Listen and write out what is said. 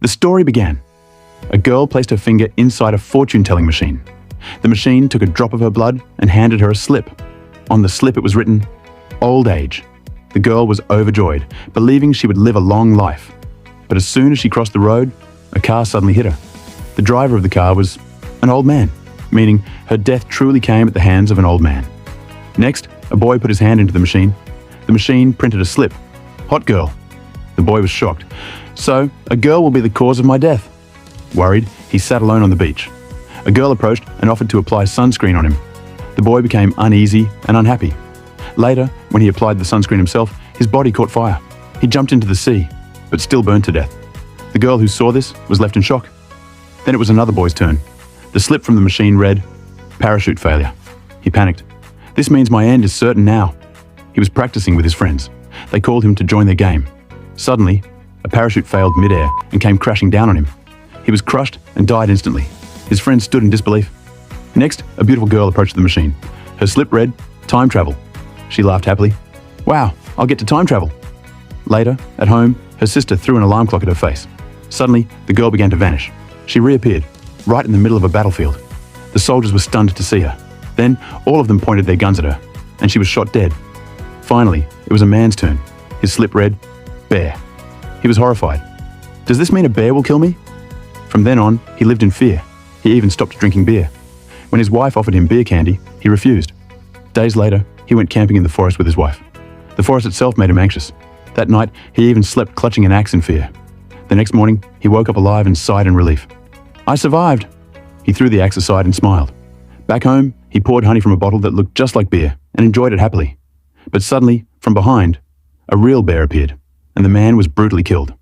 The story began. A girl placed her finger inside a fortune-telling machine. The machine took a drop of her blood and handed her a slip. On the slip it was written, "Old age." The girl was overjoyed, believing she would live a long life. But as soon as she crossed the road, a car suddenly hit her. The driver of the car was an old man, meaning her death truly came at the hands of an old man. Next, a boy put his hand into the machine. The machine printed a slip. "Hot girl." The boy was shocked. "So, a girl will be the cause of my death." Worried, he sat alone on the beach. A girl approached and offered to apply sunscreen on him. The boy became uneasy and unhappy. Later, when he applied the sunscreen himself, his body caught fire. He jumped into the sea, but still burned to death. The girl who saw this was left in shock. Then it was another boy's turn. The slip from the machine read, "Parachute failure." He panicked. "This means my end is certain now." He was practicing with his friends. They called him to join their game. Suddenly, a parachute failed mid-air and came crashing down on him. He was crushed and died instantly. His friends stood in disbelief. Next, a beautiful girl approached the machine. Her slip read, "Time travel." She laughed happily. "Wow, I'll get to time travel." Later, at home, her sister threw an alarm clock at her face. Suddenly, the girl began to vanish. She reappeared, right in the middle of a battlefield. The soldiers were stunned to see her. Then, all of them pointed their guns at her, and she was shot dead. Finally, it was a man's turn. His slip read, "Bear." He was horrified. "Does this mean a bear will kill me?" From then on, he lived in fear. He even stopped drinking beer. When his wife offered him beer candy, he refused. Days later, he went camping in the forest with his wife. The forest itself made him anxious. That night, he even slept clutching an axe in fear. The next morning, he woke up alive and sighed in relief. "I survived!" He threw the axe aside and smiled. Back home, he poured honey from a bottle that looked just like beer and enjoyed it happily. But suddenly, from behind, a real bear appeared, and the man was brutally killed.